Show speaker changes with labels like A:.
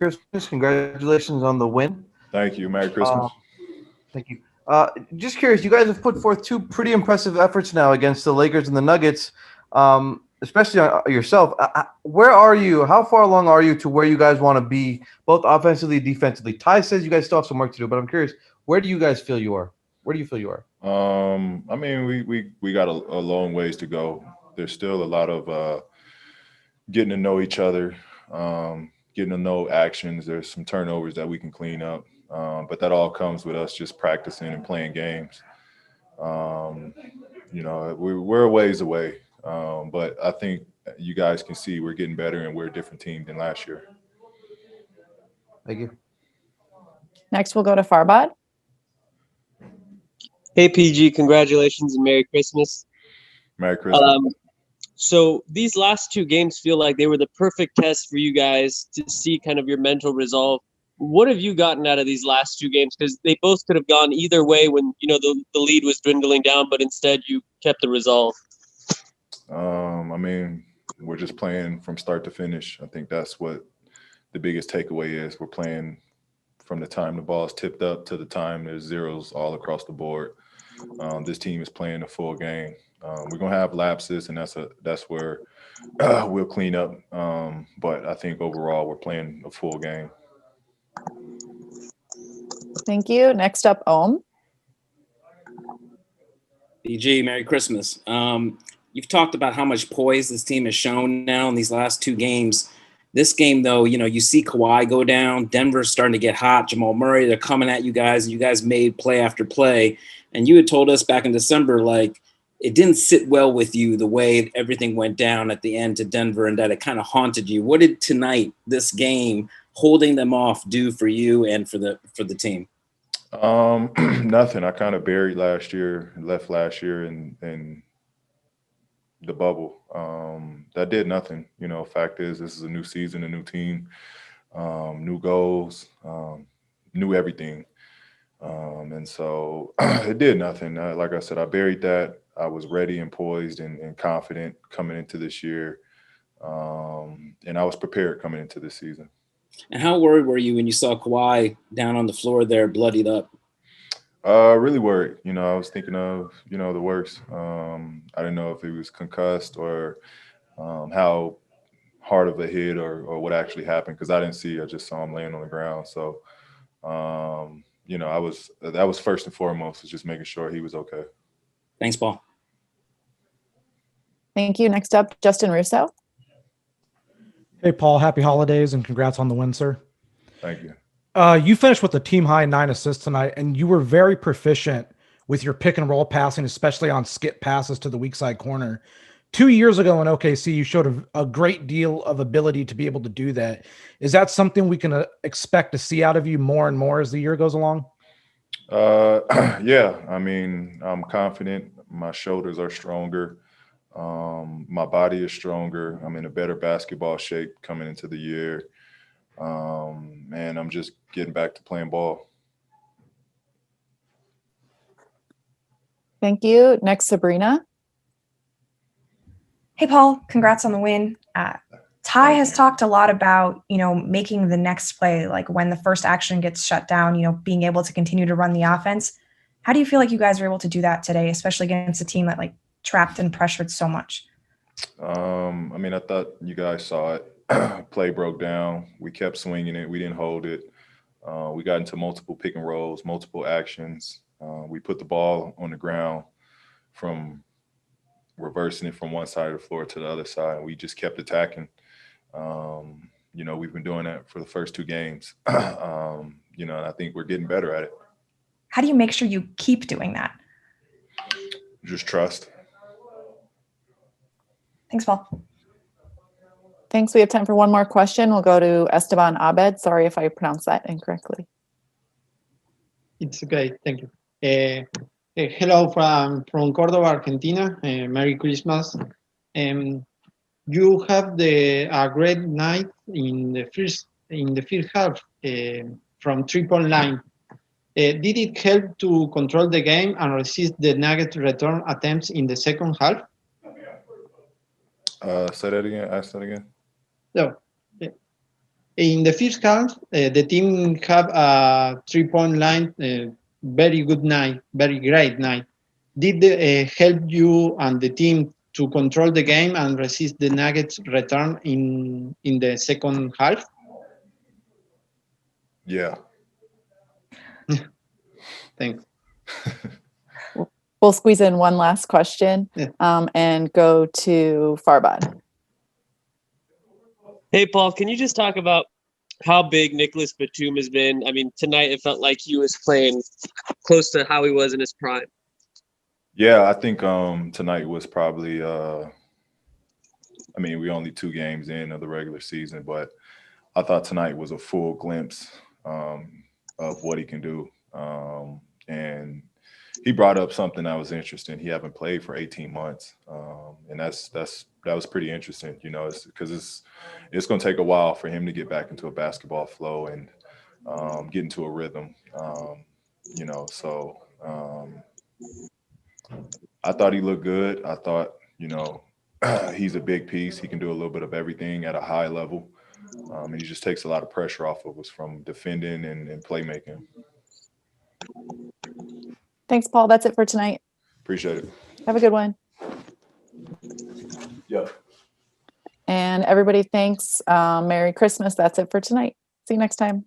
A: Christmas. Congratulations on the win.
B: Thank you. Merry Christmas.
A: Thank you. Just curious, you guys have put forth two pretty impressive efforts now against the Lakers and the Nuggets, especially yourself. Where are you? How far along are you to where you guys want to be, both offensively and defensively? Ty says you guys still have some work to do, but I'm curious, where do you guys feel you are? Where do you feel you are?
B: I mean, we got a long ways to go. There's still a lot of getting to know each other, getting to know actions. There's some turnovers that we can clean up, but that all comes with us just practicing and playing games. Um, we're a ways away, but I think you guys can see we're getting better and we're a different team than last year.
A: Thank you.
C: Next, we'll go to Farbad.
D: Hey, PG, congratulations and Merry Christmas.
B: Merry Christmas.
D: So these last two games feel like they were the perfect test for you guys to see kind of your mental resolve. What have you gotten out of these last two games? Because they both could have gone either way when, the lead was dwindling down, but instead you kept the resolve.
B: I mean, we're just playing from start to finish. I think that's what the biggest takeaway is. We're playing from the time the ball is tipped up to the time there's zeros all across the board. This team is playing a full game. We're gonna have lapses, and that's where we'll clean up. But I think overall we're playing a full game.
C: Thank you. Next up, Ohm.
E: BG, Merry Christmas. You've talked about how much poise this team has shown now in these last two games. This game, though, you see Kawhi go down. Denver's starting to get hot. Jamal Murray, they're coming at you guys, and you guys made play after play. And you had told us back in December, it didn't sit well with you the way everything went down at the end to Denver and that it kind of haunted you. What did tonight, this game, holding them off, do for you and for the team?
B: Nothing. I kind of buried left last year in the bubble. That did nothing. Fact is, this is a new season, a new team, new goals, new everything. And so it did nothing. Like I said, I buried that. I was ready and poised and confident coming into this year. And I was prepared coming into this season.
E: And how worried were you when you saw Kawhi down on the floor there, bloodied up?
B: Really worried. I was thinking of, the worst. I didn't know if he was concussed or how hard of a hit or what actually happened because I didn't see. I just saw him laying on the ground. So, that was first and foremost, was just making sure he was okay.
E: Thanks, Paul.
C: Thank you. Next up, Justin Russo.
F: Hey, Paul. Happy holidays and congrats on the win, sir.
B: Thank you.
F: You finished with a team high 9 assists tonight, and you were very proficient with your pick and roll passing, especially on skip passes to the weak side corner. 2 years ago in OKC, you showed a great deal of ability to be able to do that. Is that something we can expect to see out of you more and more as the year goes along?
B: Yeah. I mean, I'm confident. My shoulders are stronger. My body is stronger. I'm in a better basketball shape coming into the year. And I'm just getting back to playing ball.
C: Thank you. Next, Sabrina.
G: Hey, Paul, congrats on the win. Ty has talked a lot about, making the next play, like when the first action gets shut down, being able to continue to run the offense. How do you feel like you guys are able to do that today, especially against a team that trapped and pressured so much?
B: I mean, I thought you guys saw it. Play broke down. We kept swinging it. We didn't hold it. We got into multiple pick and rolls, multiple actions. We put the ball on the ground from reversing it from one side of the floor to the other side. And we just kept attacking. We've been doing that for the first two games. And I think we're getting better at it.
G: How do you make sure you keep doing that?
B: Just trust.
G: Thanks, Paul.
C: Thanks. We have time for one more question. We'll go to Esteban Abed. Sorry if I pronounced that incorrectly.
H: It's okay. Thank you. Hello from Córdoba, Argentina. Merry Christmas. You have a great night in the first half from 3-point line. Did it help to control the game and resist the Nuggets return attempts in the second half?
B: Say that again. Ask that again.
H: No. In the first half, the team have a 3-point line, very good night, very great night. Did help you and the team to control the game and resist the Nuggets' return in the second half?
B: Yeah.
H: Thanks.
C: We'll squeeze in one last question
H: Yeah.
C: and go to Farbad.
D: Hey, Paul, can you just talk about how big Nicholas Batum has been? I mean, tonight it felt like he was playing close to how he was in his prime.
B: Yeah, I think tonight was probably I mean, we only 2 games in of the regular season, but I thought tonight was a full glimpse of what he can do. And he brought up something that was interesting. He haven't played for 18 months. And that was pretty interesting, you know, because it's going to take a while for him to get back into a basketball flow and get into a rhythm, you know, so I thought he looked good. I thought, you know, he's a big piece. He can do a little bit of everything at a high level. And he just takes a lot of pressure off of us from defending and playmaking.
C: Thanks, Paul. That's it for tonight.
B: Appreciate it.
C: Have a good one.
B: Yep.
C: And everybody, thanks. Merry Christmas. That's it for tonight. See you next time.